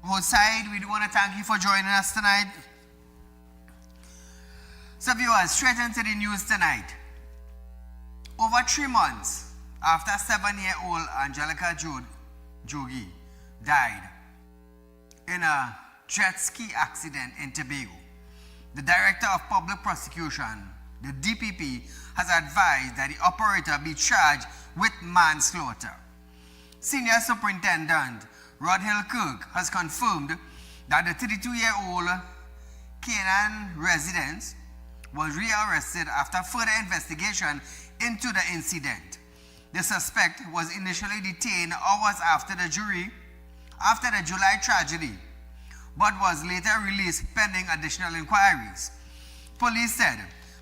host side, we do want to thank you for joining us tonight. So viewers, straight into the news tonight. Over 3 months after 7-year-old Angelica Jogi died in a jet ski accident in Tobago, the Director of Public Prosecution, the DPP, has advised that the operator be charged with manslaughter. Senior Superintendent Rodhill Kirk has confirmed that the 32-year-old Canaan resident was rearrested after further investigation into the incident. The suspect was initially detained hours after the July tragedy, but was later released pending additional inquiries. Police said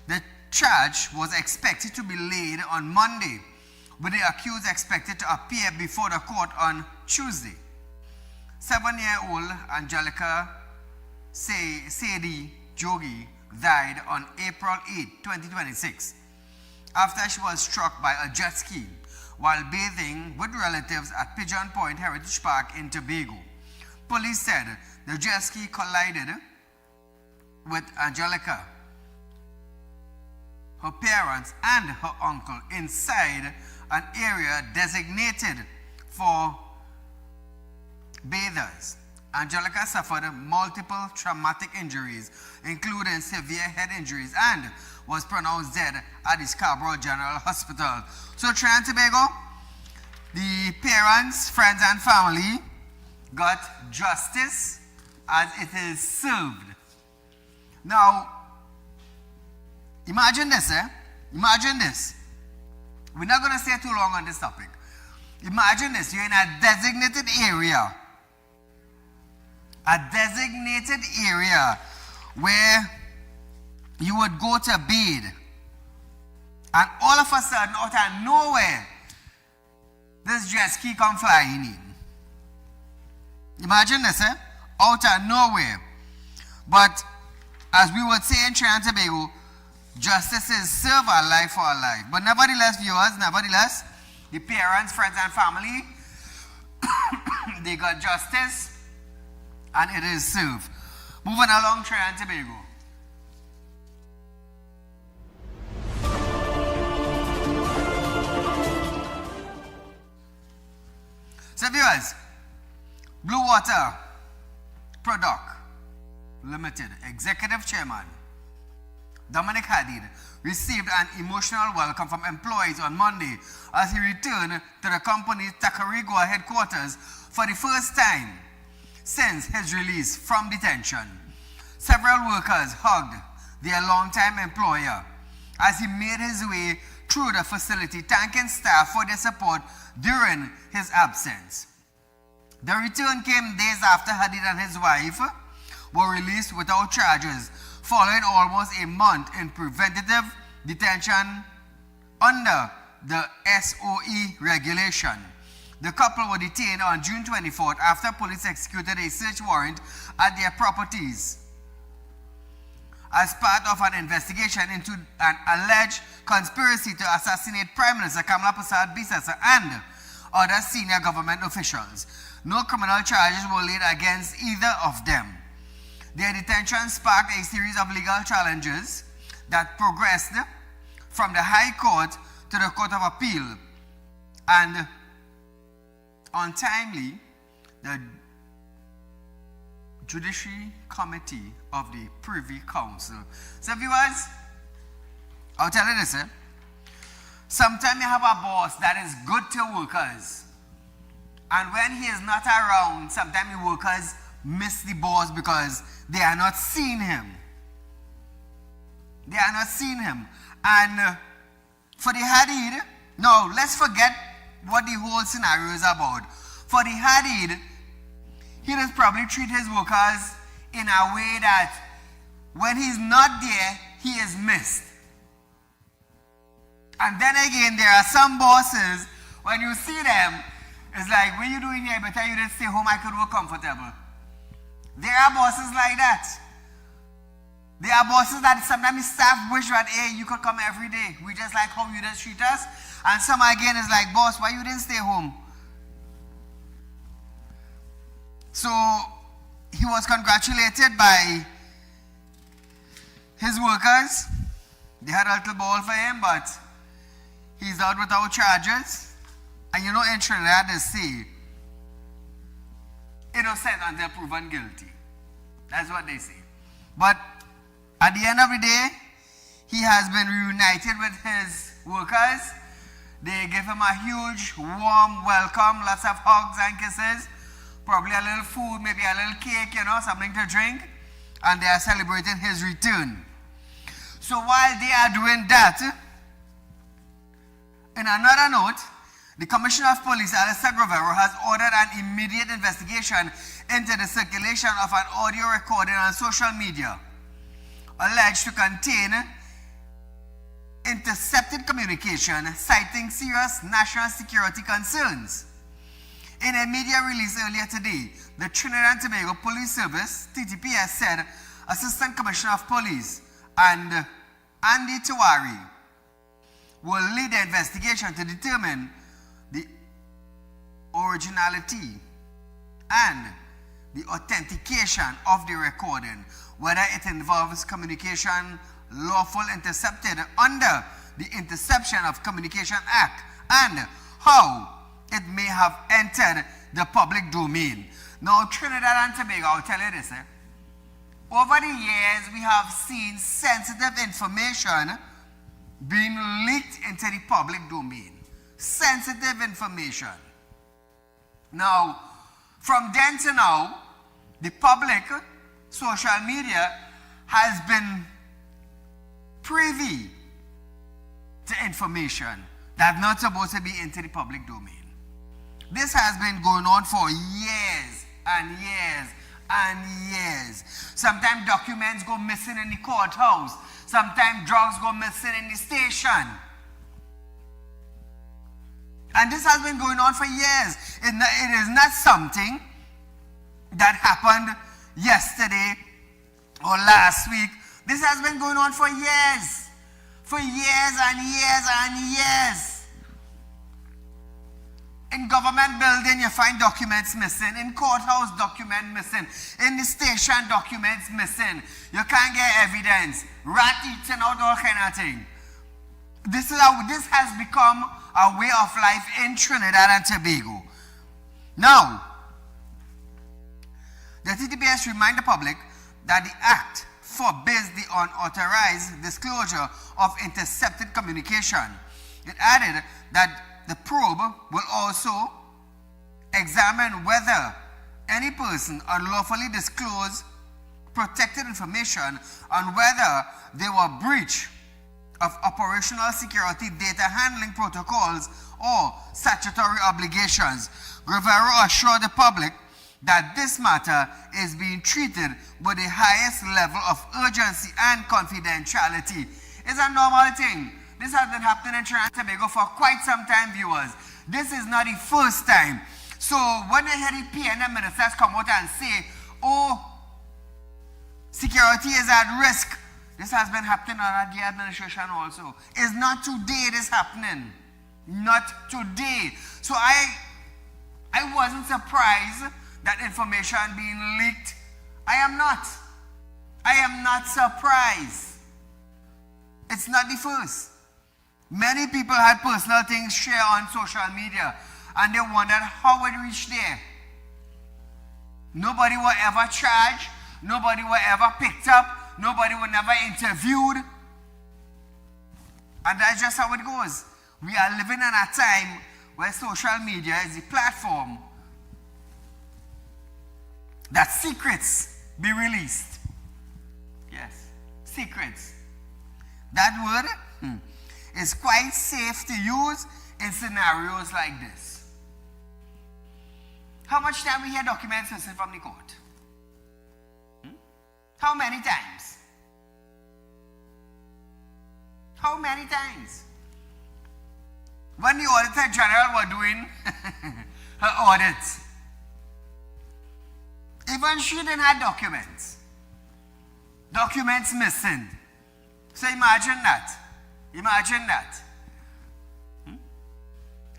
the charge was expected to be laid on Monday, with the accused expected to appear before the court on Tuesday. 7-year-old Angelica Saieed Ali died on April 8, 2026, after she was struck by a jet ski while bathing with relatives at Pigeon Point Heritage Park in Tobago. Police said the jet ski collided with Angelica, her parents, and her uncle inside an area designated for bathers. Angelica suffered multiple traumatic injuries, including severe head injuries, and was pronounced dead at the Scarborough General Hospital. So, Trinidad and Tobago, the parents, friends, and family got justice as it is served. Now, imagine this, Imagine this. We're not going to stay too long on this topic. Imagine this. You're in a designated area. A designated area where you would go to bathe. And all of a sudden, out of nowhere, this jet ski come flying in. Imagine this, out of nowhere. But as we would say in Trinidad and Tobago, justice is serve a life for a life. But nevertheless, viewers, the parents, friends, and family, they got justice, and it is served. Moving along, Trinidad and Tobago. So viewers, Blue Water Product Limited Executive Chairman Dominic Hadid received an emotional welcome from employees on Monday as he returned to the company's Tacarigua headquarters for the first time since his release from detention. Several workers hugged their longtime employer as he made his way through the facility, thanking staff for their support during his absence. The return came days after Hadid and his wife were released without charges, following almost a month in preventative detention under the SOE regulation. The couple were detained on June 24th after police executed a search warrant at their properties as part of an investigation into an alleged conspiracy to assassinate Prime Minister Kamala Persad-Bissessar and other senior government officials. No criminal charges were laid against either of them. Their detention sparked a series of legal challenges that progressed from the High Court to the Court of Appeal, and untimely, the Judiciary Committee of the Privy Council. So viewers, I'll tell you this, sometimes you have a boss that is good to workers, and when he is not around, sometimes the workers miss the boss because they are not seeing him. They are not seeing him. And for the Hadid, now let's forget what the whole scenario is about. For the Hadid, he does probably treat his workers in a way that when he's not there, he is missed. And then again, there are some bosses, when you see them, it's like, what are you doing here? Better you didn't stay home, I could work comfortable. There are bosses like that. There are bosses that sometimes staff wish that, hey, you could come every day. We just like how you just treat us. And some again is like, boss, why you didn't stay home? So he was congratulated by his workers. They had a little ball for him, but he's out without charges. And you know, in Trinidad they say, innocent until proven guilty. That's what they say. But at the end of the day, he has been reunited with his workers. They give him a huge, warm welcome, lots of hugs and kisses, probably a little food, maybe a little cake, you know, something to drink, and they are celebrating his return. So while they are doing that, in another note, the Commissioner of Police, Alistair Grovero, has ordered an immediate investigation into the circulation of an audio recording on social media alleged to contain intercepted communication citing serious national security concerns. In a media release earlier today, the Trinidad and Tobago Police Service, TTPS, said Assistant Commissioner of Police and Andy Tawari will lead the investigation to determine the originality and the authentication of the recording, whether it involves communication lawful intercepted under the Interception of Communication Act, and how it may have entered the public domain. Now, Trinidad and Tobago, I'll tell you this, over the years we have seen sensitive information being leaked into the public domain. Sensitive information. Now, from then to now, the public, social media, has been privy to information that's not supposed to be into the public domain. This has been going on for years and years and years. Sometimes documents go missing in the courthouse. Sometimes drugs go missing in the station. And this has been going on for years. It is not something that happened yesterday or last week. This has been going on for years. For years and years and years. In government building, you find documents missing. In courthouse, document missing. In the station, documents missing. You can't get evidence. Rat eating out, all kind of thing. This has become a way of life in Trinidad and Tobago. Now, the TTPS remind the public that the Act forbids the unauthorized disclosure of intercepted communication. It added that the probe will also examine whether any person unlawfully disclosed protected information and whether they were breach of operational security data handling protocols or statutory obligations. Grovero assured the public that this matter is being treated with the highest level of urgency and confidentiality. It's a normal thing. This has been happening in Trinidad and Tobago for quite some time, viewers. This is not the first time. So when they hear the PNM ministers come out and say, oh, security is at risk, this has been happening under the administration also. It's not today it is happening. Not today. So I wasn't surprised that information being leaked. I am not. I am not surprised. It's not the first. Many people had personal things shared on social media and they wondered how it reached there. Nobody was ever charged. Nobody was ever picked up. Nobody was never interviewed. And that's just how it goes. We are living in a time where social media is the platform that secrets be released. Yes, secrets. That word is quite safe to use in scenarios like this. How much time we hear documents missing from the court? How many times? How many times? When the Auditor General were doing her audits, even she didn't have documents. Documents missing. So imagine that. Imagine that.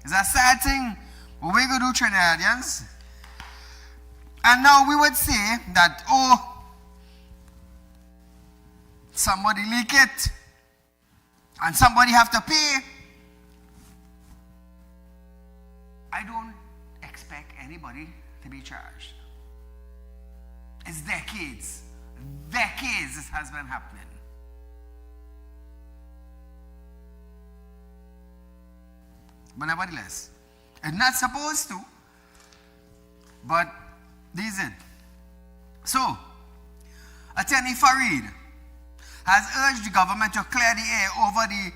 It's a sad thing. What we go do, Trinidadians, And now we would say that, oh, somebody leak it and somebody have to pay. I don't expect anybody to be charged. It's decades this has been happening. But nevertheless, it's not supposed to, but this is it. So, Attorney Farid has urged the government to clear the air over the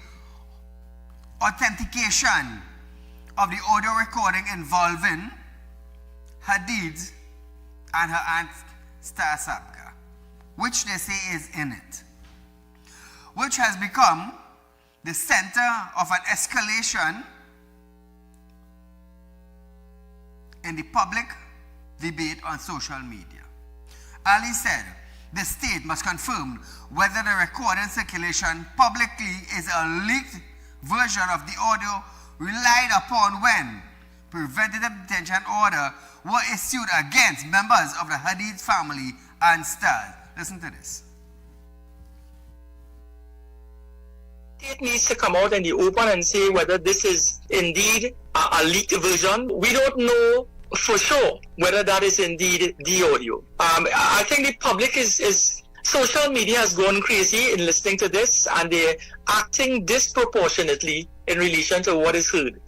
authentication of the audio recording involving Hadid and her aunt Star Sabga, which they say is in it, which has become the center of an escalation in the public debate on social media. Ali said the state must confirm whether the recording circulation publicly is a leaked version of the audio relied upon when preventative detention order were issued against members of the Hadid family and stars. Listen to this. It needs to come out in the open and say whether this is indeed a leaked version. We don't know for sure whether that is indeed the audio. I think the public is social media has gone crazy in listening to this, and they're acting disproportionately in relation to what is heard.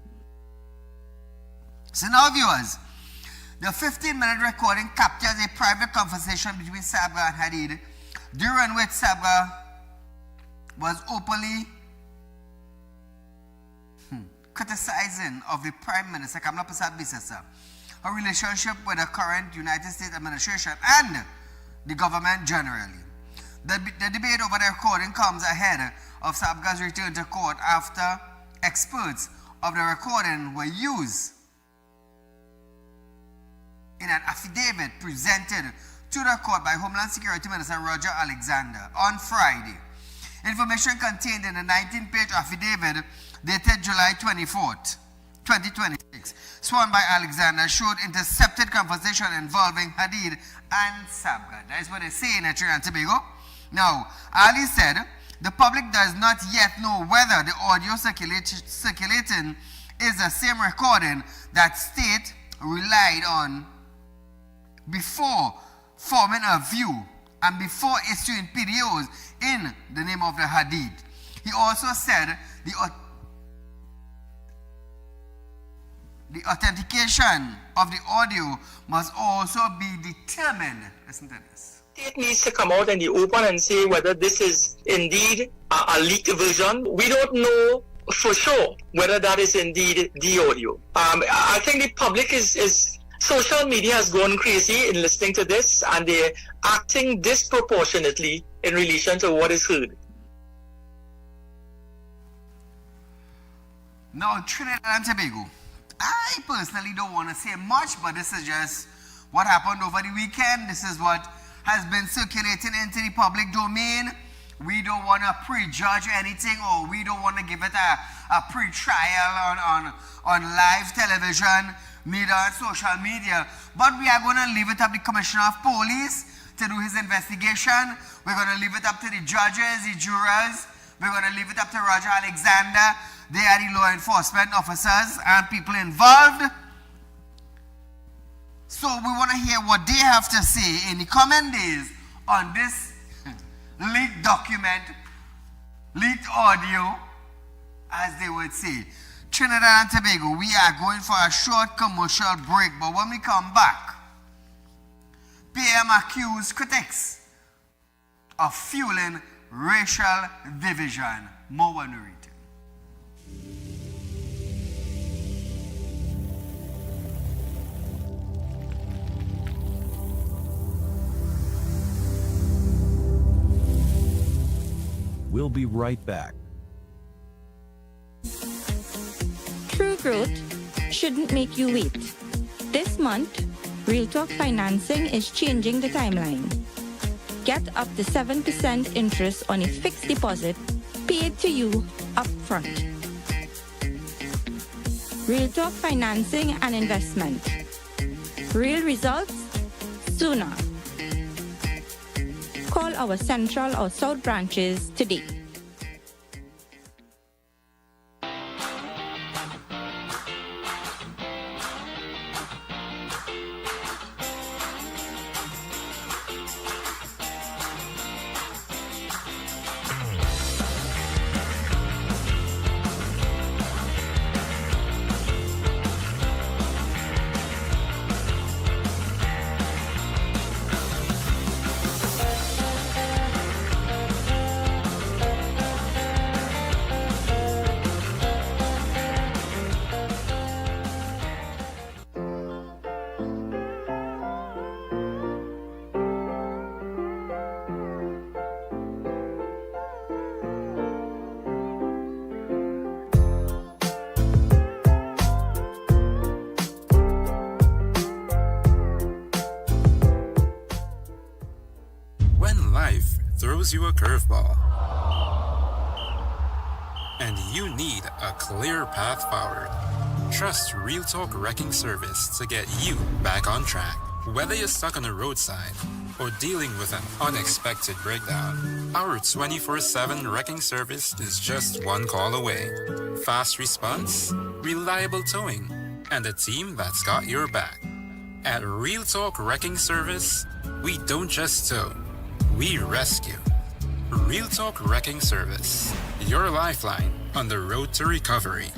So now, viewers, the 15-minute recording captures a private conversation between Sabga and Hadid, during which Sabga was openly criticizing of the Prime Minister, Kamala Prasad Bisesa, her relationship with the current United States administration and the government generally. The debate over the recording comes ahead of Sabga's return to court after experts of the recording were used in an affidavit presented to the court by Homeland Security Minister Roger Alexander on Friday. Information contained in the 19-page affidavit dated July 24th, 2026, sworn by Alexander, showed intercepted conversation involving Hadid and Sabga. That is what they say in Trinidad and Tobago. Now, Ali said the public does not yet know whether the audio circulating is the same recording that state relied on before forming a view and before issuing PDOs in the name of the Hadid. He also said the authentication of the audio must also be determined. Listen to this. It needs to come out in the open and say whether this is indeed a leaked version. We don't know for sure whether that is indeed the audio. I think the public is social media has gone crazy in listening to this, and they're acting disproportionately in relation to what is heard. Now, Trinidad and Tobago, I personally don't want to say much, but this is just what happened over the weekend. This is what has been circulating into the public domain. We don't want to prejudge anything, or we don't want to give it a pre-trial on live television, neither on social media. But we are going to leave it up to the Commissioner of Police to do his investigation. We're going to leave it up to the judges, the jurors. We're going to leave it up to Roger Alexander. They are the law enforcement officers and people involved. So we want to hear what they have to say in the coming days on this leaked document, leaked audio, as they would say. Trinidad and Tobago, we are going for a short commercial break, but when we come back, PM accused critics of fueling racial division. More when we return. We'll be right back. True growth shouldn't make you wait. This month, Real Talk Financing is changing the timeline. Get up to 7% interest on a fixed deposit paid to you upfront. Real Talk Financing and Investment. Real results, sooner. Call our Central or South branches today. When life throws you a curveball and you need a clear path forward, trust Real Talk Wrecking Service to get you back on track. Whether you're stuck on the roadside or dealing with an unexpected breakdown, our 24/7 wrecking service is just one call away. Fast response, reliable towing, and a team that's got your back. At Real Talk Wrecking Service, we don't just tow, we rescue. Real Talk Wrecking Service, your lifeline on the road to recovery.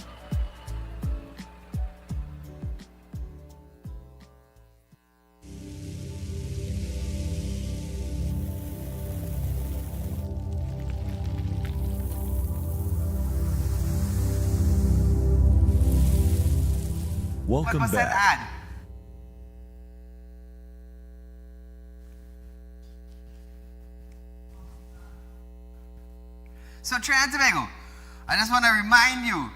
Welcome What was that back. ad? So Trinidad and Tobago, I just want to remind you,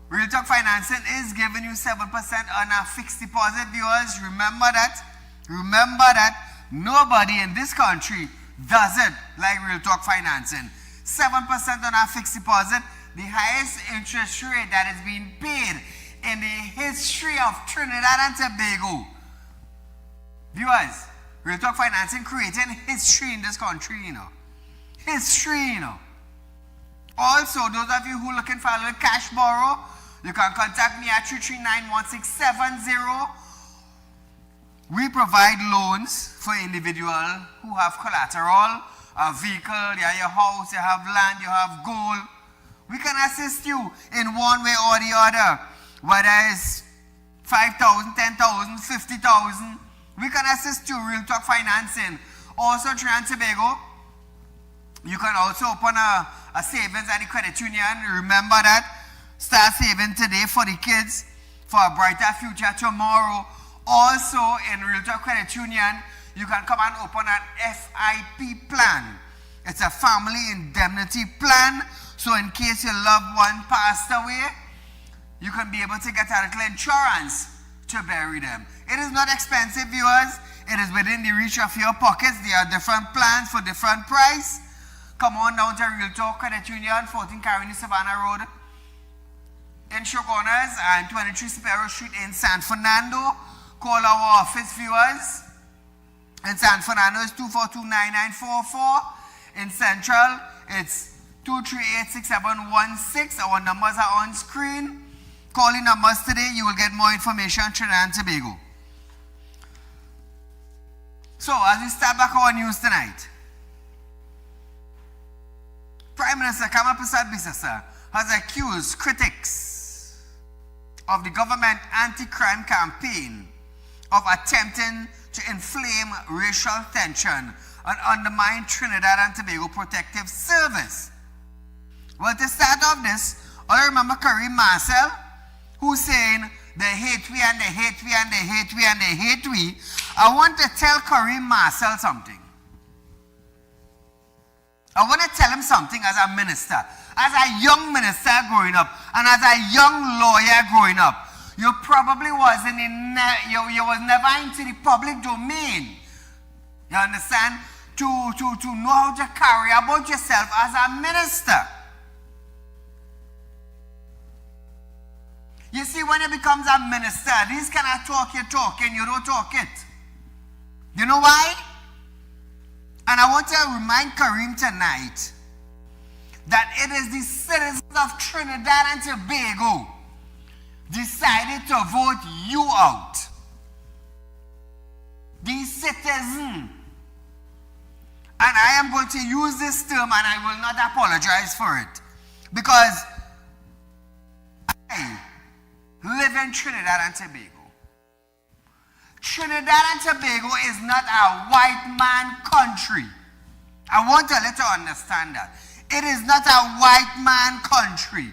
Real Talk Financing is giving you 7% on a fixed deposit, viewers. Remember that. Remember that nobody in this country does it like Real Talk Financing. 7% on our fixed deposit, the highest interest rate that is being paid in the history of Trinidad and Tobago. Viewers, Real Talk Financing creating history in this country, you know. History, you know. Also, those of you who are looking for a little cash borrow, you can contact me at 339-1670. We provide loans for individuals who have collateral, a vehicle, you have your house, you have land, you have gold. We can assist you in one way or the other, whether it's 5,000, 10,000, 50,000. We can assist you, Real Talk Financing. Also, Trinidad and Tobago, you can also open a savings at the credit union. Remember that. Start saving today for the kids, for a brighter future tomorrow. Also, in Real Talk Credit Union, you can come and open an FIP plan. It's a family indemnity plan. So in case your loved one passed away, you can be able to get a little insurance to bury them. It is not expensive, viewers. It is within the reach of your pockets. There are different plans for different price. Come on down to Real Talk Credit Union, 14 Carolina Savannah Road in Shoguners and 23 Sparrow Street in San Fernando. Call our office, viewers. In San Fernando, it's 242-9944. In Central, it's 238-6716. Our numbers are on screen. Call the numbers today. You will get more information on Trinidad and Tobago. So, as we start back our news tonight, Prime Minister Kamal Prasad Bisasa has accused critics of the government anti-crime campaign of attempting to inflame racial tension and undermine Trinidad and Tobago Protective Service. Well, to start off this, I remember Kareem Marcel, who's saying, they hate we and they hate we and they hate we and they hate we. I want to tell Kareem Marcel something. I want to tell him something as a minister, as a young minister growing up, and as a young lawyer growing up. You probably wasn't you was never into the public domain. You understand? To know how to carry about yourself as a minister. You see, when you becomes a minister, these kind of talk you're talking, you don't talk it. You know why? And I want to remind Kareem tonight that it is the citizens of Trinidad and Tobago decided to vote you out. The citizen. And I am going to use this term and I will not apologize for it. Because I live in Trinidad and Tobago. Trinidad and Tobago is not a white man country. I want to let you understand that. It is not a white man country.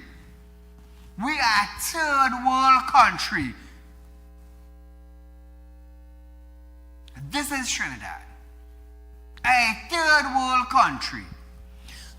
We are a third world country. This is Trinidad. A third world country.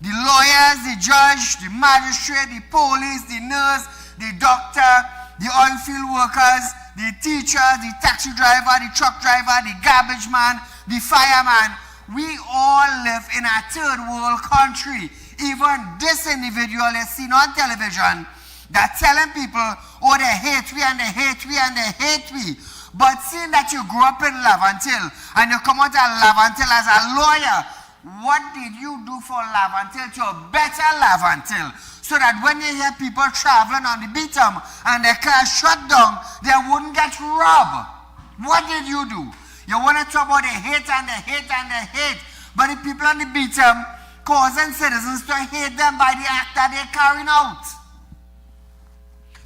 The lawyers, the judge, the magistrate, the police, the nurse, the doctor, the oil field workers, the teacher, the taxi driver, the truck driver, the garbage man, the fireman, we all live in a third world country. Even this individual is seen on television that telling people, oh, they hate we and they hate we and they hate we. But seeing that you grew up in Lavantil and you come out of Lavantil as a lawyer, what did you do for Lavantil to better Lavantil? So that when you hear people traveling on the beatum and their car shut down, they wouldn't get robbed. What did you do? You want to talk about the hate and the hate and the hate, but the people on the beatum causing citizens to hate them by the act that they're carrying out.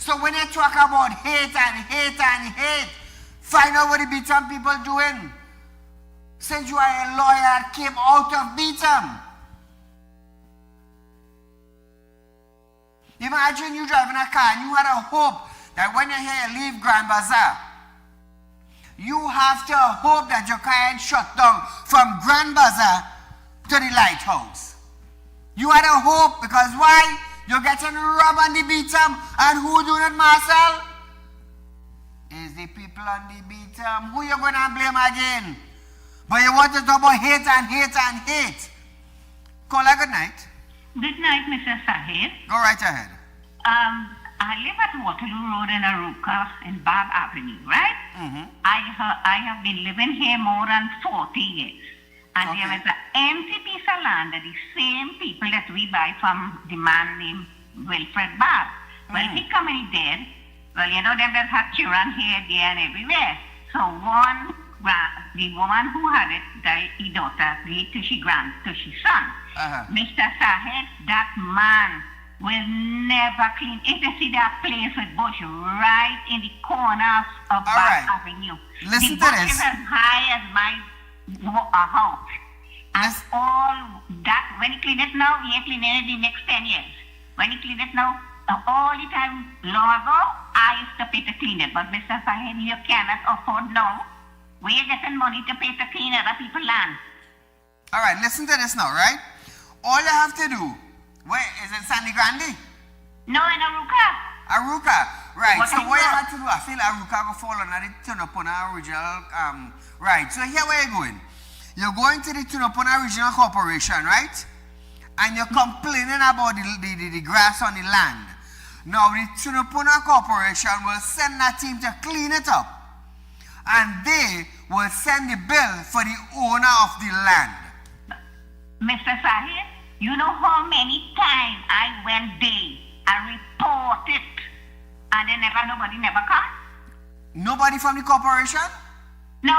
So when you talk about hate and hate and hate, find out what the beatum people doing. Since you are a lawyer, came out of beatum. Imagine you driving a car and you had a hope that when you're here, you leave Grand Bazaar. You have to hope that your car ain't shut down from Grand Bazaar to the lighthouse. You had a hope because why? You're getting robbed on the beatum. And who doing it, Marcel? Is the people on the beatum. Who you going to blame again? But you want to talk about hate and hate and hate. Caller, good night. Good night, Mr. Saieed. Go right ahead. I live at Waterloo Road in Aruka in Bob Avenue, right? Mm-hmm. I have been living here more than 40 years. And Okay. there is an empty piece of land that the same people that we buy from the man named Wilfred Bob. Well, he come and he dead. Well, you know them that have children here, there, and everywhere. So the woman who had it, the daughter, gave to she son. Mr. Saieed, that man will never clean. If you see that place with bush right in the corner of Bath Avenue, Listen the to bush this. is as high as my house. And all that, when he clean it now, he ain't cleaning it the next 10 years. When he clean it now, all the time long ago, I used to pay to clean it. But Mr. Saieed, you cannot afford now. Where you getting money to pay to clean other people's land? All right, listen to this now, right? All you have to do, where is it, Sandy Grande? No, in Aruka. Aruka, right. What So is what you that? have to do, I feel Aruka will fall under the Tunapuna Regional, right. So here where you're going. You're going to the Tunapuna Regional Corporation, right? And you're complaining about the grass on the land. Now the Tunapuna Corporation will send that team to clean it up. And they will send the bill for the owner of the land. Mr. Saieed, you know how many times I went there and report it, and nobody never come? Nobody from the corporation? No?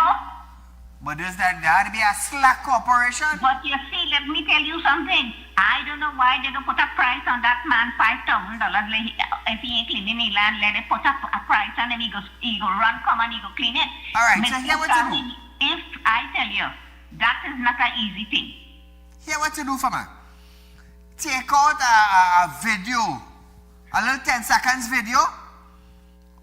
But does that have to be a slack corporation? But you see, let me tell you something. I don't know why they don't put a price on that man, $5,000. If he ain't cleaning the land, let it put up a price and then he go run, come and he go clean it. All right, so Mr. here what to do. If I tell you, that is not an easy thing. Here what to do for me. Take out a video, a little 10 seconds video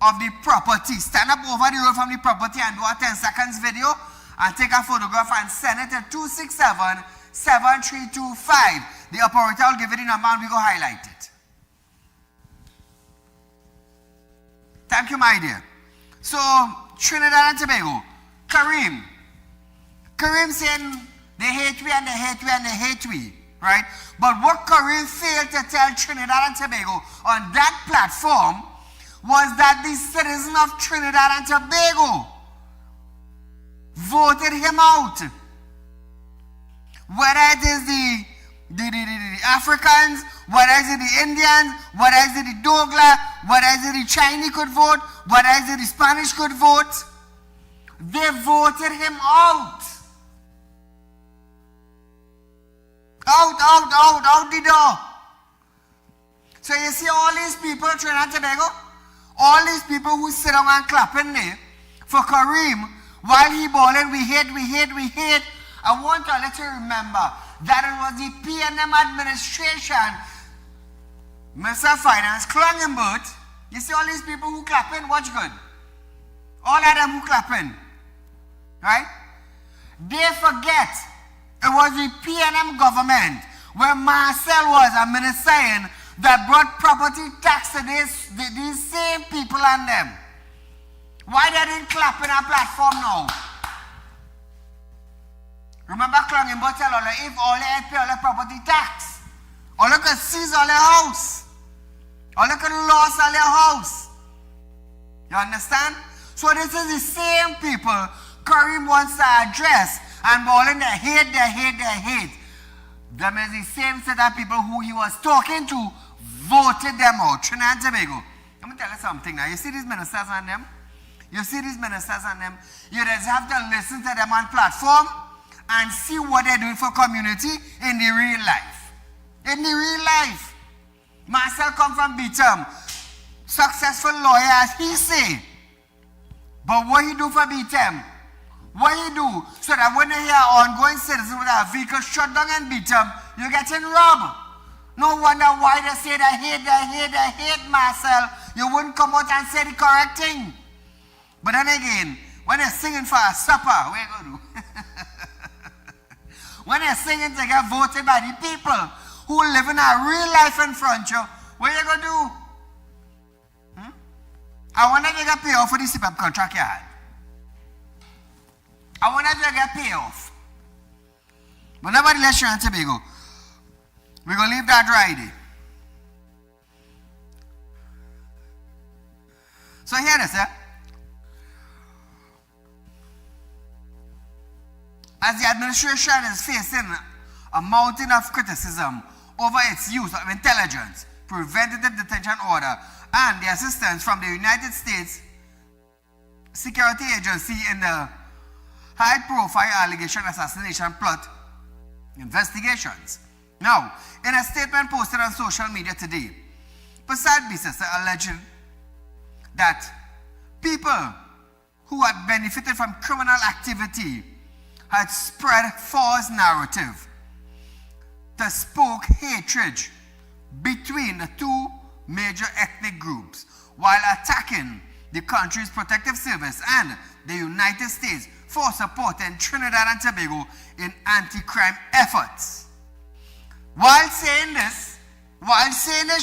of the property. Stand up over the road from the property and do a 10 seconds video and take a photograph and send it to 267-7325. The operator will give it the number and we go highlight it. Thank you, my dear. So, Trinidad and Tobago, Kareem saying they hate we and they hate we and they hate we, right? But what Kareem failed to tell Trinidad and Tobago on that platform was that the citizens of Trinidad and Tobago voted him out. Whether it is the Africans, whether it is the Indians, whether it is the Douglas, whether it is the Chinese could vote, whether it is the Spanish could vote, they voted him out. Out the door. So you see all these people, Trinidad and Tobago, all these people who sit down and clapping there for Kareem while he bawling, we hate. I want to let you remember that it was the PNM administration, Mr. Finance Klangenbert. You see all these people who clapping, watch good. All of them who clapping, right? They forget it was the PNM government where Marcel was a minister in that brought property tax to these same people and them. Why they didn't clap in our platform now? Remember Klangenbert tell all if all they pay all the property tax, all they could seize all their house, all they could lose all their house. You understand? So this is the same people Kareem wants to address and balling they hate. Them is the same set of people who he was talking to voted them out. Trinidad and Tobago. Let me tell you something now. You see these ministers and them? You just have to listen to them on platform and see what they're doing for community in the real life. Marcel come from Beetham. Successful lawyer as he say. But what he do for Beetham? What he do so that when they hear ongoing citizens with a vehicle shut down and Beetham, you're getting robbed. No wonder why they say they hate Marcel. You wouldn't come out and say the correct thing. But then again, when they're singing for a supper, what you gonna do? When they're singing to get voted by the people who live in a real life in front of you, what you gonna do? I wonder if you get paid off for the CPAP contract you had. I wonder if you get paid off. But nevertheless, Trinidad and Tobago, we're going to leave that right there. So here it is, as the administration is facing a mountain of criticism over its use of intelligence, preventative detention order, and the assistance from the United States Security Agency in the high-profile allegation assassination plot investigations. Now, in a statement posted on social media today, Prasad Bisasa alleged that people who had benefited from criminal activity had spread false narrative to stoke hatred between the two major ethnic groups while attacking the country's protective service and the United States for supporting Trinidad and Tobago in anti-crime efforts. While saying this,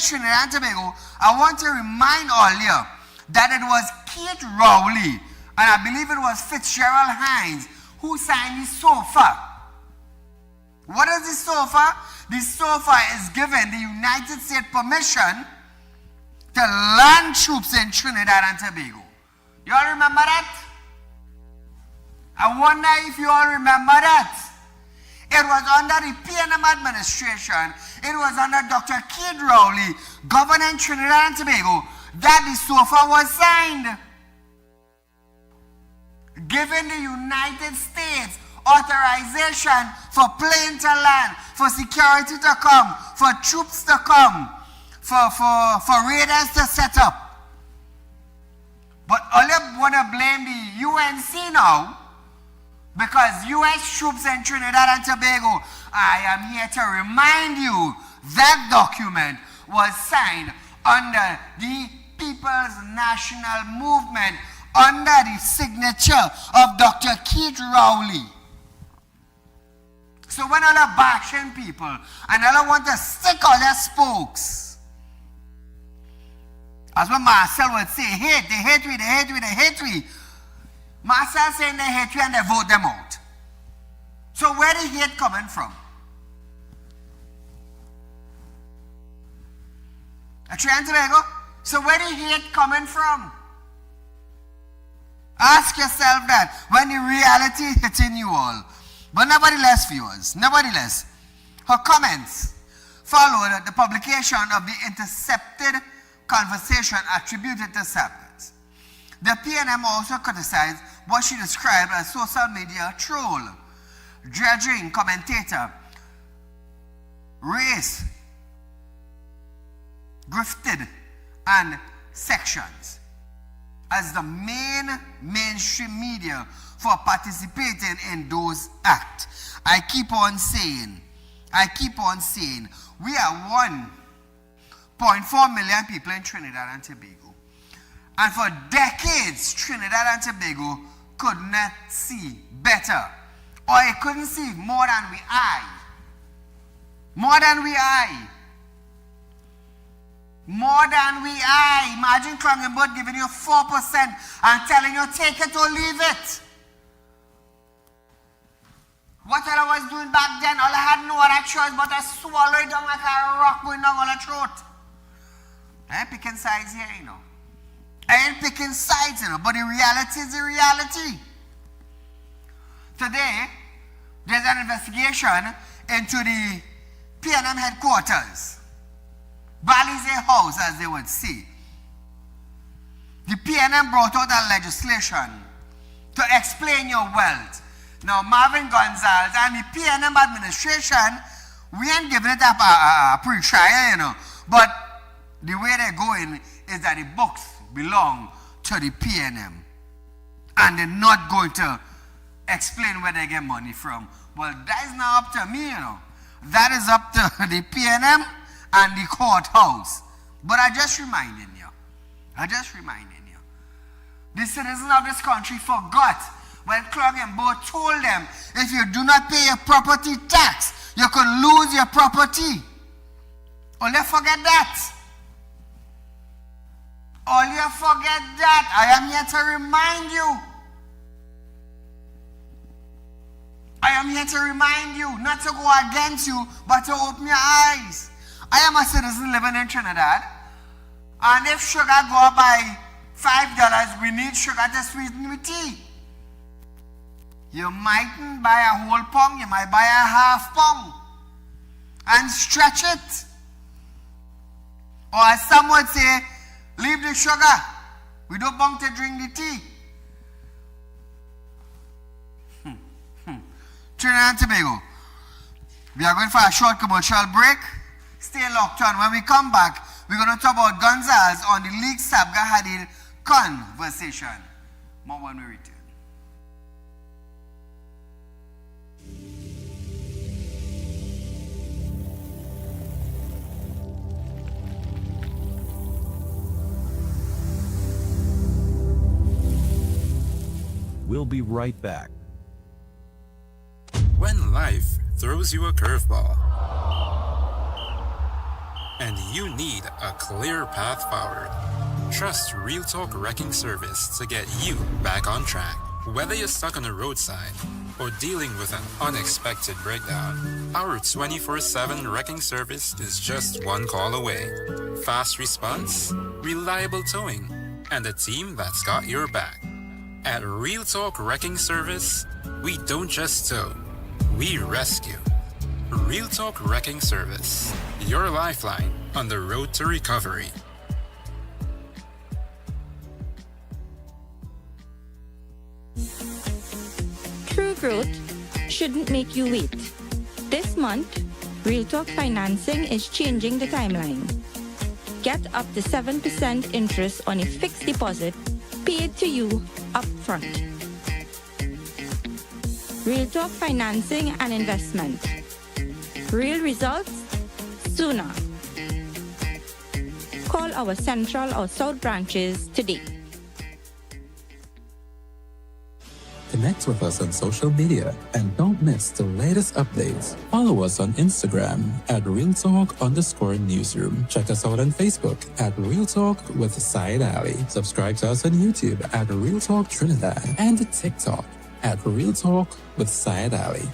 Trinidad and Tobago, I want to remind all you that it was Kate Rowley and I believe it was Fitzgerald Hines who signed the SOFA. What is the SOFA? The SOFA is giving the United States permission to land troops in Trinidad and Tobago. You all remember that? I wonder if you all remember that. It was under the PNM administration, it was under Dr. Kate Rowley, governing Trinidad and Tobago, that the SOFA was signed, giving the United States authorization for plane to land, for security to come, for troops to come, for raiders to set up. But all you want to blame the UNC now, because U.S. troops in Trinidad and Tobago. I am here to remind you that document was signed under the People's National Movement, under the signature of Dr. Keith Rowley. So when all are bashing people and all want to stick all their spokes, as what Marcel would say, they hate we. Marcel saying they hate you and they vote them out. So where the hate coming from? So where the hate coming from? Ask yourself that when the reality is hitting you all. But nevertheless, viewers, nevertheless, her comments followed the publication of the intercepted conversation attributed to Sabbath. The PNM also criticized what she described as social media troll, dredging commentator, race, grifted, and sections as the mainstream media for participating in those acts. I keep on saying, we are 1.4 million people in Trinidad and Tobago. And for decades, Trinidad and Tobago could not see better. Or it couldn't see more than we eye. More than we eye. More than we eye. Imagine Clongenberg giving you 4% and telling you take it or leave it. What I was doing back then, all I had no other choice but to swallow it down like a rock going down all the throat. I ain't picking sides here, you know. I ain't picking sides, you know, but the reality is the reality. Today, there's an investigation into the PNM headquarters. Balize House, as they would say. The PNM brought out a legislation to explain your wealth. Now, Marvin Gonzalez and the PNM administration, we ain't giving it up a pre-trial, you know. But the way they're going is that the books belong to the PNM. And they're not going to explain where they get money from. Well, that is not up to me, you know. That is up to the PNM and the courthouse. But I just reminding you. The citizens of this country forgot when Clongenberg told them, if you do not pay your property tax, you could lose your property. Only forget that. I am here to remind you. Not to go against you, but to open your eyes. I am a citizen living in Trinidad. And if sugar go up by $5, we need sugar to sweeten the tea. You mightn't buy a whole pound, you might buy a half pound and stretch it. Or as some would say, leave the sugar. We don't want to drink the tea. Trinidad and Tobago. We are going for a short commercial break. Stay locked on. When we come back, we're going to talk about Gonzalez on the leaked Sabga Hadid conversation. More when we return. We'll be right back. When life throws you a curveball and you need a clear path forward, trust Real Talk Wrecking Service to get you back on track. Whether you're stuck on the roadside or dealing with an unexpected breakdown, our 24/7 wrecking service is just one call away. Fast response, reliable towing, and a team that's got your back. At Real Talk Wrecking Service, we don't just tow, we rescue. Real Talk Wrecking Service, your lifeline on the road to recovery. True growth shouldn't make you wait. This month, Real Talk Financing is changing the timeline. Get up to 7% interest on a fixed deposit paid to you upfront. Real Talk Financing and Investment. Real results sooner. Call our Central or South branches today. Connect with us on social media and don't miss the latest updates. Follow us on Instagram at RealTalk_Newsroom. Check us out on Facebook at Real Talk with Saieed Ali. Subscribe to us on YouTube at Real Talk Trinidad and TikTok at Real Talk with Saieed Ali.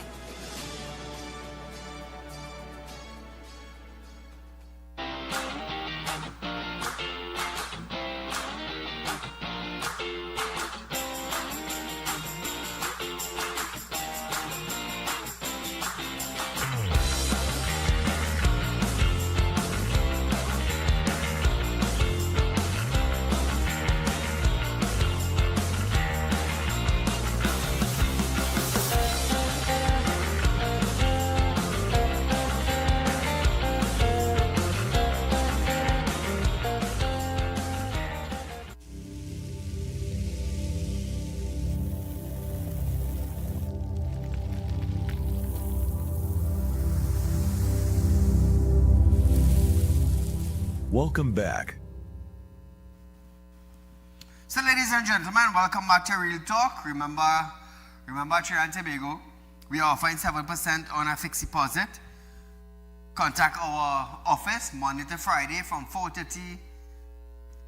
Welcome back. So, ladies and gentlemen, welcome back to Real Talk. Remember Trinidad and Tobago, we are offering 7% on a fixed deposit. Contact our office Monday to Friday from 8:30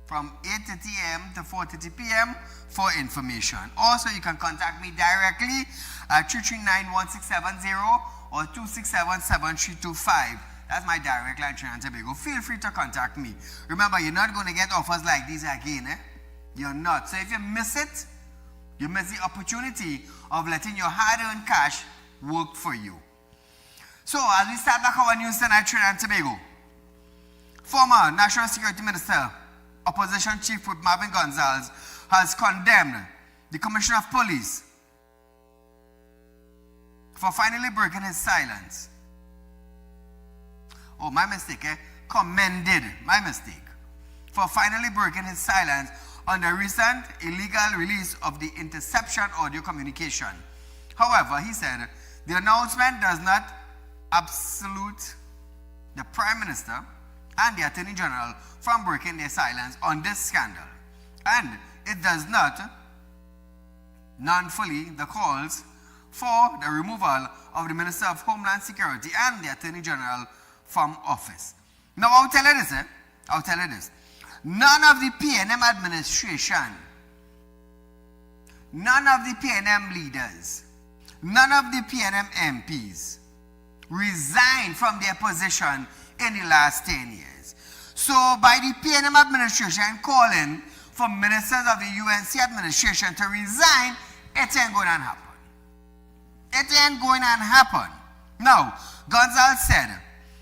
a.m. to 4:30 p.m. for information. Also, you can contact me directly at 339-1670 or 267-7325. That's my direct line, Trinidad and Tobago. Feel free to contact me. Remember, you're not going to get offers like these again, eh? You're not. So if you miss it, you miss the opportunity of letting your hard-earned cash work for you. So as we start back our news tonight, Trinidad and Tobago, former National Security Minister, Opposition Chief Whip Marvin Gonzalez, has condemned the Commissioner of Police for finally breaking his silence. Oh, my mistake, eh? Commended, my mistake, for finally breaking his silence on the recent illegal release of the interception audio communication. However, he said the announcement does not absolve the Prime Minister and the Attorney General from breaking their silence on this scandal, and it does not non-fully the calls for the removal of the Minister of Homeland Security and the Attorney General from office. Now, I'll tell you this, eh? I'll tell you this. None of the PNM administration, none of the PNM leaders, none of the PNM MPs resigned from their position in the last 10 years. So by the PNM administration calling for ministers of the UNC administration to resign, it ain't going to happen. It ain't going to happen. Now, Gonzalez said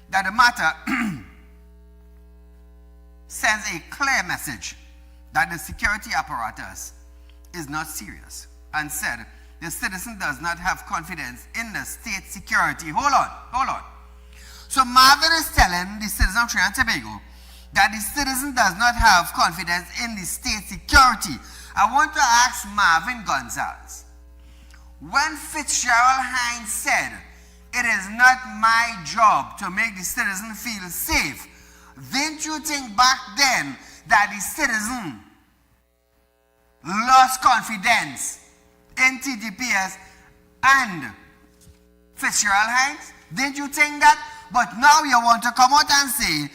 that the matter sends a clear message that the security apparatus is not serious, and said the citizen does not have confidence in the state security. Hold on. So Marvin is telling the citizen of Trinidad and Tobago that the citizen does not have confidence in the state security. I want to ask Marvin Gonzalez, when Fitzgerald Hines said, "It is not my job to make the citizen feel safe," didn't you think back then that the citizen lost confidence in TDPS and Fitzgerald Hines? Didn't you think that? But now you want to come out and say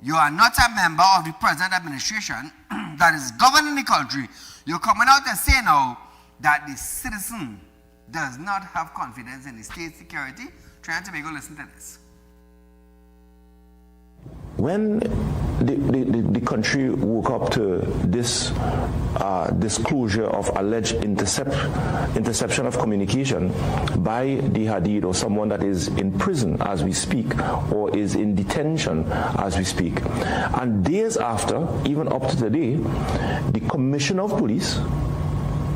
you are not a member of the present administration that is governing the country. You're coming out and say now that the citizen does not have confidence in the state security. Trying to make you listen to this. When the country woke up to this disclosure of alleged interception of communication by the Hadid or someone that is in prison as we speak or is in detention as we speak, and days after, even up to today, the Commissioner of Police,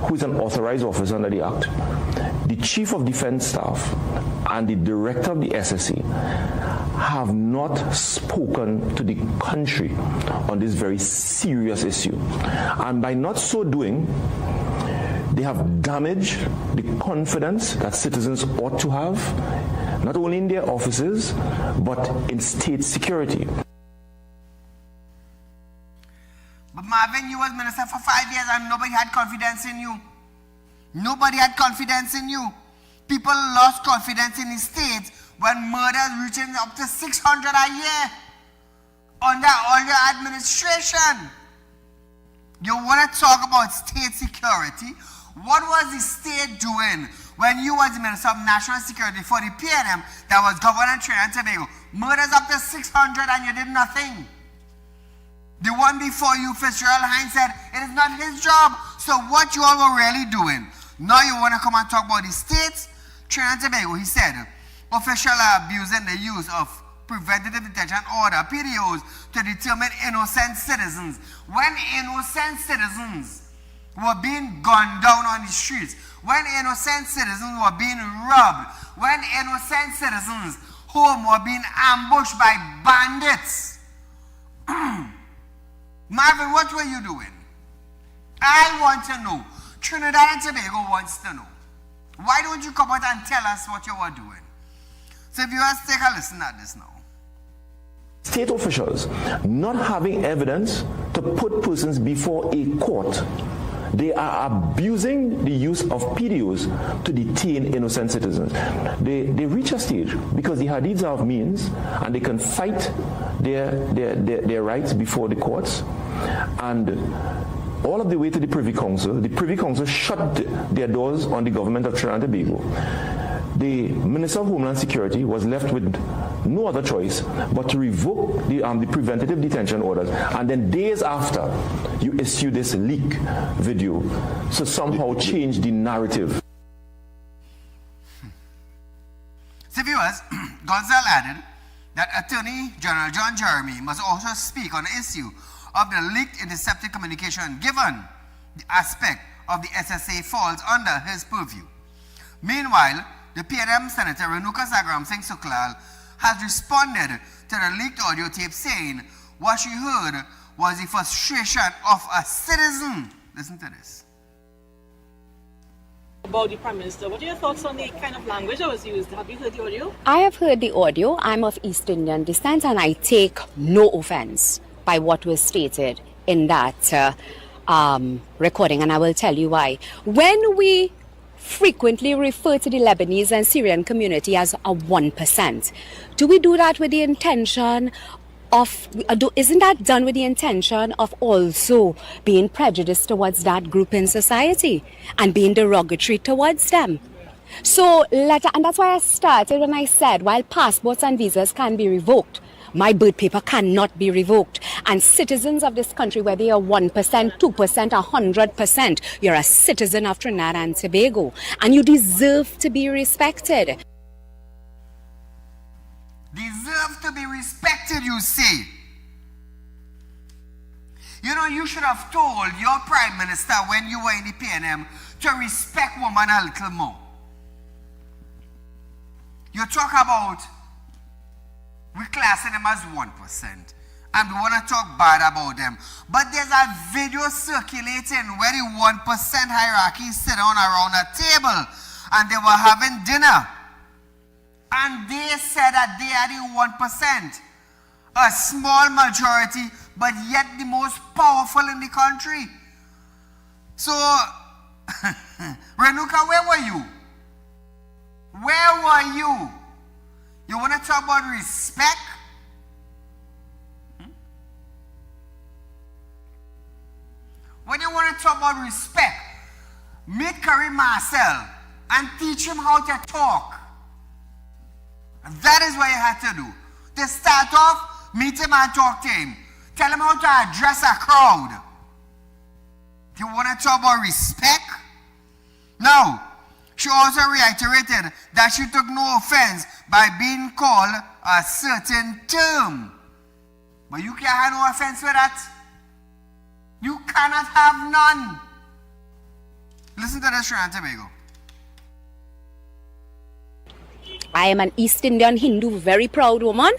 who is an authorized officer under the Act, the Chief of Defense Staff, and the Director of the SSC have not spoken to the country on this very serious issue. And by not so doing, they have damaged the confidence that citizens ought to have, not only in their offices, but in state security. But Marvin, you was minister for 5 years and nobody had confidence in you. Nobody had confidence in you. People lost confidence in the state when murders reaching up to 600 a year under all your administration. You want to talk about state security? What was the state doing when you was the Minister of National Security for the PNM that was governing Trinidad and Tobago? Murders up to 600 and you did nothing. The one before you, Fitzgerald Hines, said it is not his job. So what you all were really doing? Now you want to come and talk about the states? Trinidad and Tobago, he said, officials are abusing the use of preventative detention order, PDOs, to determine innocent citizens. When innocent citizens were being gunned down on the streets, when innocent citizens were being robbed, when innocent citizens' homes were being ambushed by bandits. Marvin, what were you doing? I want to know. Trinidad and Tobago wants to know. Why don't you come out and tell us what you were doing? So if you guys take a listen at this now. state officials not having evidence to put persons before a court. They are abusing the use of PDOs to detain innocent citizens. They reach a stage because the Hadids have means and they can fight their rights before the courts, and all of the way to the Privy Council. The Privy Council shut their doors on the government of Trinidad and Tobago. The Minister of Homeland Security was left with no other choice but to revoke the preventative detention orders. And then days after, you issue this leak video to somehow change the narrative. So viewers, Gonzal added that Attorney General John Jeremy must also speak on the issue of the leaked intercepted communication, given the aspect of the SSA falls under his purview. Meanwhile, the PNM Senator Renuka Sagram Singh Suklal has responded to the leaked audio tape, saying what she heard was the frustration of a citizen. Listen to this. About the Prime Minister, what are your thoughts on the kind of language that was used? Have you heard the audio? I have heard the audio. I'm of East Indian descent and I take no offense by what was stated in that recording, and I will tell you why. When we frequently refer to the Lebanese and Syrian community as a 1%. Do we do that with the intention of, isn't that done with the intention of also being prejudiced towards that group in society and being derogatory towards them? So, and that's why I started when I said, while passports and visas can be revoked, my birth paper cannot be revoked. And citizens of this country, whether you're 1%, 2%, 100%, you're a citizen of Trinidad and Tobago. And you deserve to be respected. Deserve to be respected, you say? You know, you should have told your Prime Minister when you were in the PNM to respect women a little more. You talk about we're classing them as 1%, and we want to talk bad about them. But there's a video circulating where the 1% hierarchy sit down around a table, and they were having dinner. And they said that they are the 1%, a small majority, but yet the most powerful in the country. So, Renuka, where were you? Where were you? You want to talk about respect? When you want to talk about respect, meet Karim Marcel and teach him how to talk. That is what you had to do. To start off, meet him and talk to him. Tell him how to address a crowd. You want to talk about respect? Now, she also reiterated that she took no offense by being called a certain term. But you can't have no offense with that. You cannot have none. Listen to this, Trinidad and Tobago. I am an East Indian Hindu, very proud woman,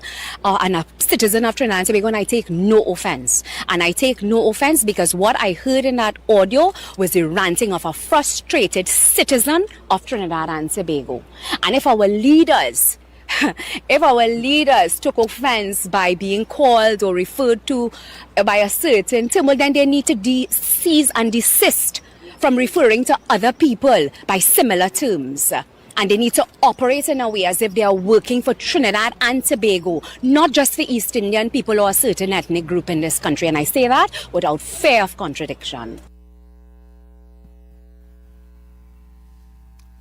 and a citizen of Trinidad and Tobago, and I take no offense. And I take no offense because what I heard in that audio was the ranting of a frustrated citizen of Trinidad and Tobago. And if our leaders took offense by being called or referred to by a certain term, well, then they need to cease and desist from referring to other people by similar terms. And they need to operate in a way as if they are working for Trinidad and Tobago, not just for East Indian people or a certain ethnic group in this country. And I say that without fear of contradiction.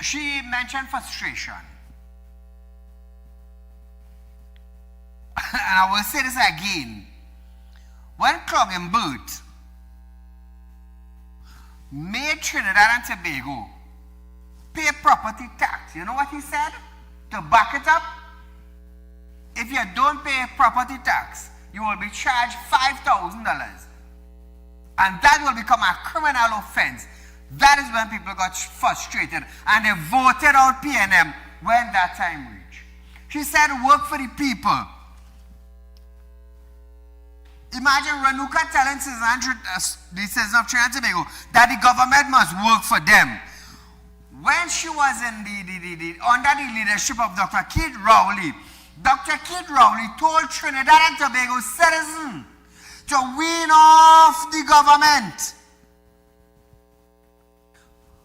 She mentioned frustration. And I will say this again. When Clogging Burt made Trinidad and Tobago pay property tax, you know what he said? To back it up, if you don't pay property tax, you will be charged $5,000. And that will become a criminal offense. That is when people got frustrated and they voted out PNM when that time reached. She said, work for the people. Imagine Renuka telling the citizens of Trinidad and Tobago that the government must work for them. When she was in under the leadership of Dr. Keith Rowley, Dr. Keith Rowley told Trinidad and Tobago citizens to wean off the government.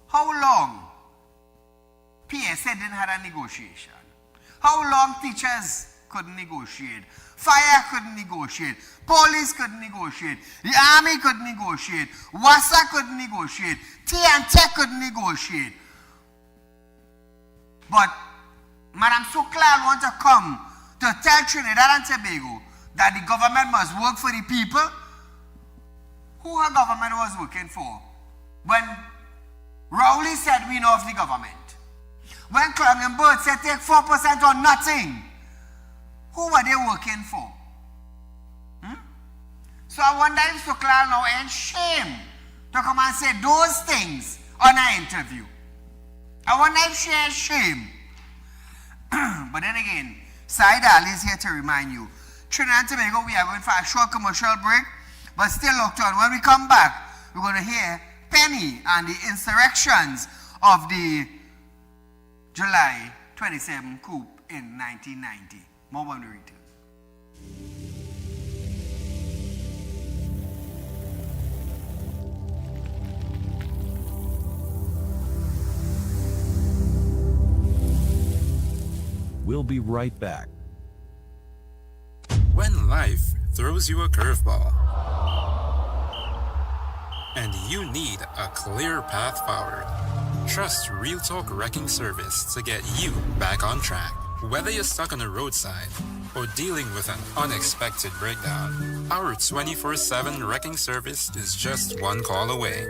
How long PSA didn't have a negotiation? How long teachers couldn't negotiate? Fire couldn't negotiate. Police couldn't negotiate. The army couldn't negotiate. WASA couldn't negotiate. TNT couldn't negotiate. But Madam Sukla want to come to tell Trinidad and Tobago that the government must work for the people. Who her government was working for? When Rowley said we know of the government. When Clongenberg said take 4% or nothing. Who were they working for? So I wonder if Sukla now ain't shame to come and say those things on an interview. I wonder if she ain't shame. But then again, Saieed Ali is here to remind you. Trinidad and Tobago, we are going for a short commercial break, but still locked on. When we come back, we're going to hear Penny and the insurrections of the July 27 coup in 1990. More when we return. We'll be right back. When life throws you a curveball and you need a clear path forward, trust Real Talk Wrecking Service to get you back on track. Whether you're stuck on the roadside or dealing with an unexpected breakdown, our 24/7 wrecking service is just one call away.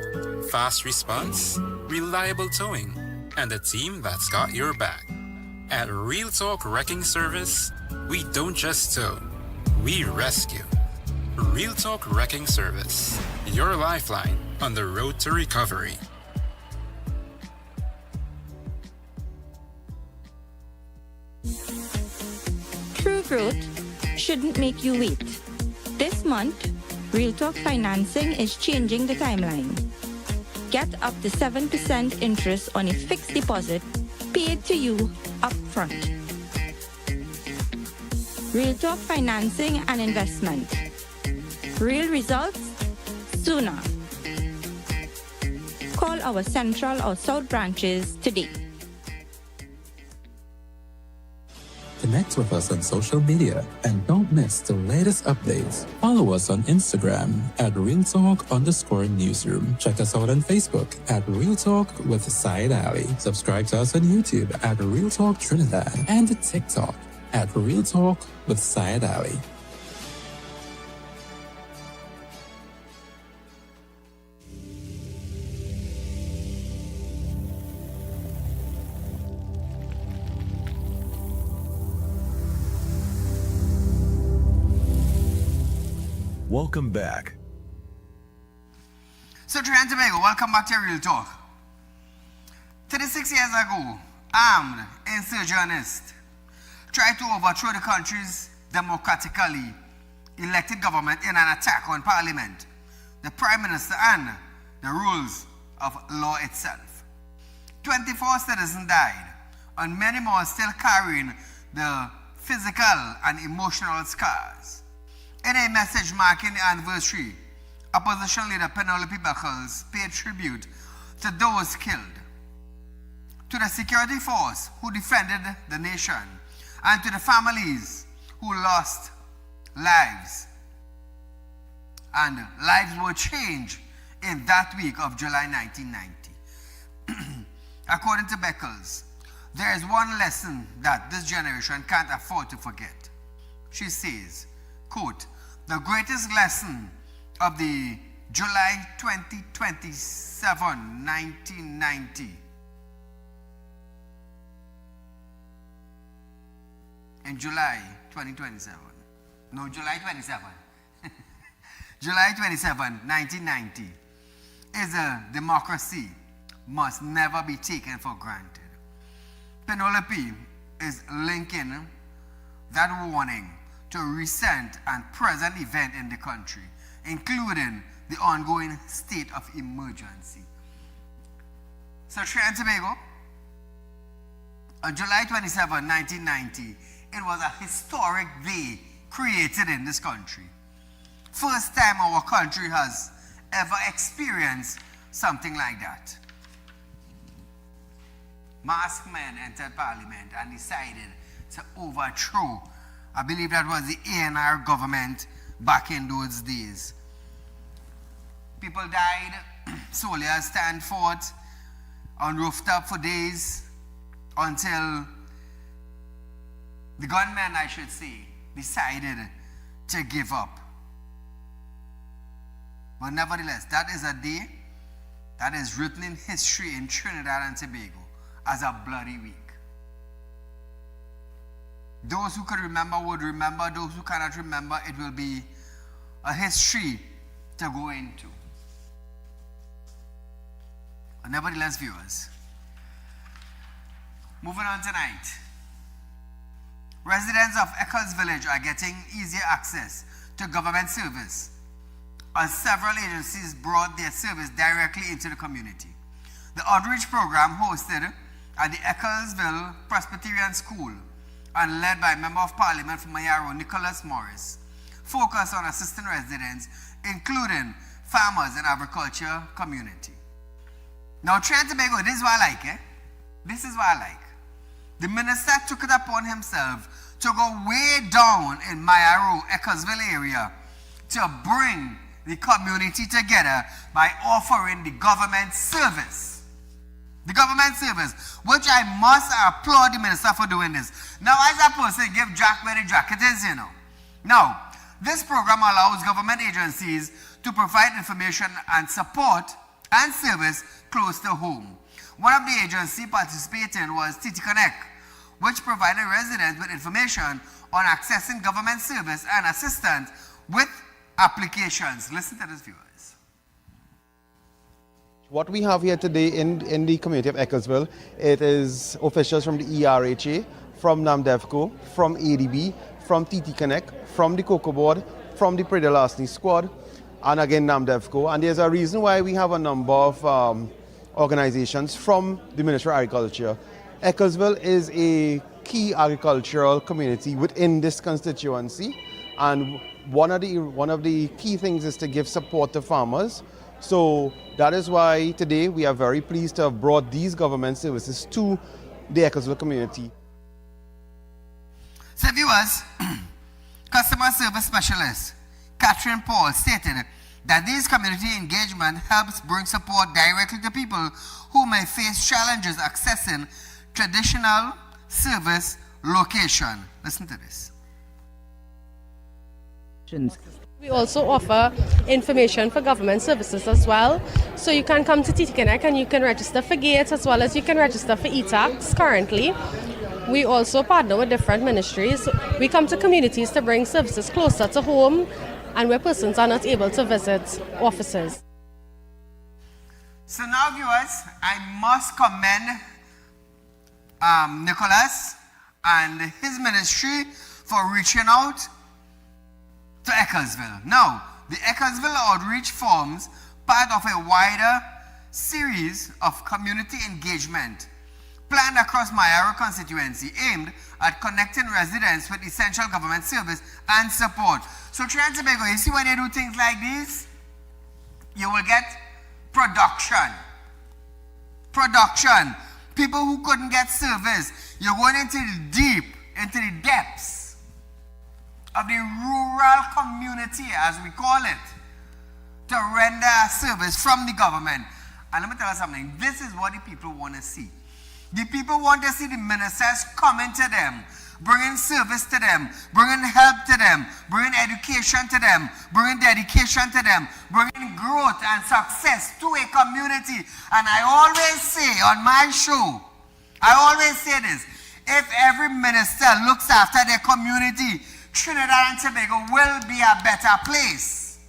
Fast response, reliable towing, and a team that's got your back. At Real Talk Wrecking Service, we don't just tow, we rescue. Real Talk Wrecking Service, your lifeline on the road to recovery. True growth shouldn't make you wait. This month, Real Talk Financing is changing the timeline. Get up to 7% interest on a fixed deposit paid to you upfront. Real Talk Financing and Investment. Real results sooner. Call our Central or South branches today. Connect with us on social media and don't miss the latest updates. Follow us on Instagram at RealTalk_Newsroom. Check us out on Facebook at Real Talk with Saieed Ali. Subscribe to us on YouTube at Real Talk Trinidad and TikTok at Real Talk with Saieed Ali. Welcome back. So Trinidad and Tobago, welcome back to Real Talk. 36 years ago, armed insurgentists tried to overthrow the country's democratically elected government in an attack on Parliament, the Prime Minister, and the rules of law itself. 24 citizens died, and many more still carrying the physical and emotional scars. In a message marking the anniversary, opposition leader Penelope Buckles paid tribute to those killed, to the security force who defended the nation, and to the families who lost lives. And lives were changed in that week of July 1990. According to Beckles, there is one lesson that this generation can't afford to forget. She says, quote, "The greatest lesson of the July 27, 1990 in July 2027. No, July 27. July 27, 1990 is a democracy must never be taken for granted. Penelope is linking that warning to recent and present event in the country, including the ongoing state of emergency. So Trinidad and Tobago, on July 27, 1990, it was a historic day created in this country. First time our country has ever experienced something like that. Masked men entered parliament and decided to overthrow, I believe that was the ANR government back in those days. People died, soldiers stand forth on rooftop for days until the gunmen, I should say, decided to give up. But nevertheless, that is a day that is written in history in Trinidad and Tobago as a bloody week. Those who could remember would remember. Those who cannot remember, it will be a history to go into. But nevertheless, viewers, moving on tonight. Residents of Eccles Village are getting easier access to government service as several agencies brought their service directly into the community. The outreach program hosted at the Ecclesville Presbyterian School and led by Member of Parliament from Mayaro, Nicholas Morris, focused on assisting residents, including farmers and agriculture community. Now, Trinidad and Tobago, this is what I like, eh? This is what I like. The minister took it upon himself to go way down in Mayaro, Ecclesville area to bring the community together by offering the government service. The government service, which I must applaud the minister for doing this. Now, as a person, give Jack where the Jack it is, you know. Now, this program allows government agencies to provide information and support and service close to home. One of the agencies participating was TT Connect, which provided residents with information on accessing government service and assistance with applications. Listen to this, viewers. What we have here today in the community of Ecclesville, it is officials from the ERHA, from NAMDEFCO, from ADB, from TT Connect, from the Cocoa Board, from the Preda Larceny Squad, and again NAMDEFCO. And there's a reason why we have a number of organizations from the Ministry of Agriculture. Ecclesville is a key agricultural community within this constituency, and one of the key things is to give support to farmers. So that is why today we are very pleased to have brought these government services to the Ecclesville community. So viewers, customer service specialist Catherine Paul stated that this community engagement helps bring support directly to people who may face challenges accessing traditional service location. Listen to this. We also offer information for government services as well. So you can come to TT Connect and you can register for gates as well as you can register for e-tax currently. We also partner with different ministries. We come to communities to bring services closer to home and where persons are not able to visit offices. So now, viewers, I must commend Nicholas and his ministry for reaching out to Ecclesville. Now, the Ecclesville outreach forms part of a wider series of community engagement planned across Mayaro constituency aimed at connecting residents with essential government service and support. So Trinidad and Tobago, you see when they do things like this, you will get production. Production. People who couldn't get service, you're going into the deep, into the depths of the rural community, as we call it, to render service from the government. And let me tell you something, this is what the people want to see. The people want to see the ministers coming to them, bringing service to them, bringing help to them, bringing education to them, bringing dedication to them, bringing growth and success to a community. And I always say on my show, I always say this, if every minister looks after their community, Trinidad and Tobago will be a better place.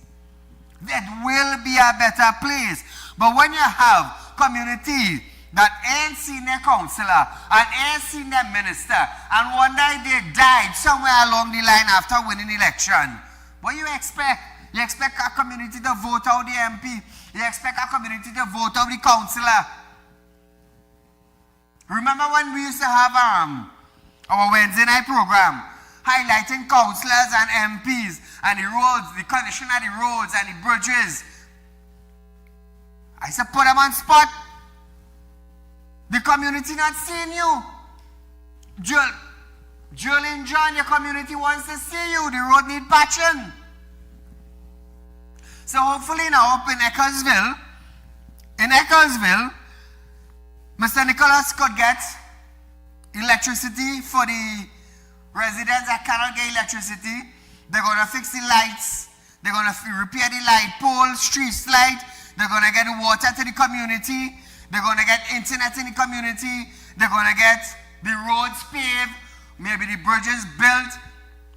It will be a better place. But when you have community that ain't seen their councillor and ain't seen their minister, and one day they died somewhere along the line after winning election, what you expect? You expect a community to vote out the MP. You expect a community to vote out the councillor. Remember when we used to have our Wednesday night program, highlighting councillors and MPs and the roads, the condition of the roads and the bridges. I said, put them on spot. The community not seeing you. Julian John, your community wants to see you. The road need patching. So hopefully now up in Ecclesville, Mr. Nicholas could get electricity for the residents that cannot get electricity. They're going to fix the lights. They're going to repair the light pole, street light. They're going to get water to the community. They're going to get internet in the community. They're going to get the roads paved, maybe the bridges built.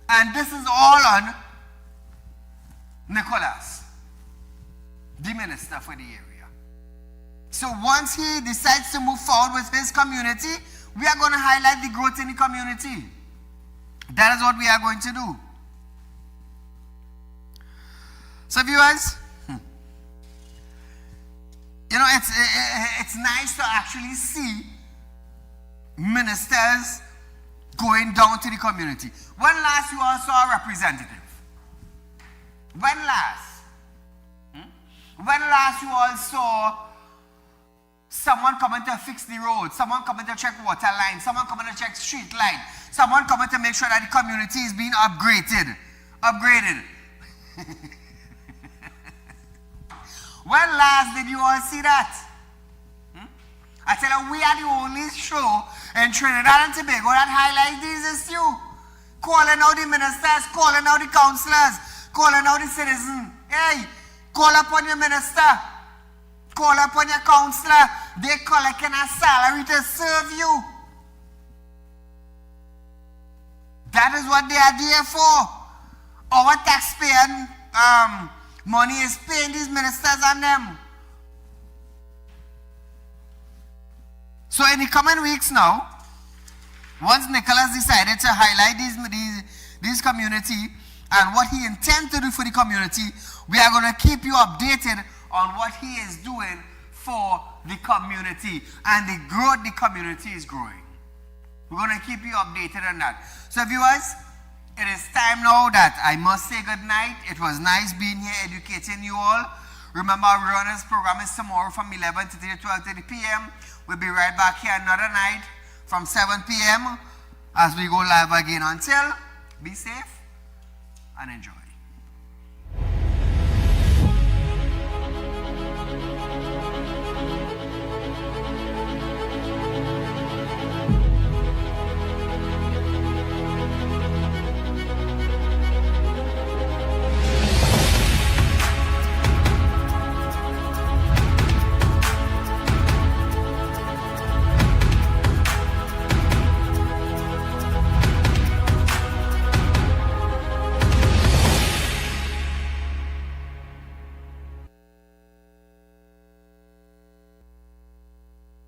And this is all on Nicholas, the minister for the area. So once he decides to move forward with his community, we are going to highlight the growth in the community. That is what we are going to do. So viewers, you know, it's nice to actually see ministers going down to the community. When last you all saw a representative? When last? When last you all saw someone coming to fix the road, someone coming to check water line, someone coming to check street light, someone coming to make sure that the community is being upgraded? When last did you all see that? I tell you, we are the only show in Trinidad and Tobago that highlights these issues. Calling out the ministers, calling out the councillors, calling out the citizens. Hey, call upon your minister, call upon your councillor. They collecting a salary to serve you. That is what they are there for. Our taxpayer money is paying these ministers and them. So in the coming weeks now, once Nicholas decided to highlight this community and what he intends to do for the community, we are going to keep you updated on what he is doing for the community and the growth the community is growing. We're going to keep you updated on that. So viewers, it is time now that I must say good night. It was nice being here educating you all. Remember, our runners program is tomorrow from 11 to 12:30 p.m. We'll be right back here another night from 7 p.m. as we go live again. Until, be safe and enjoy.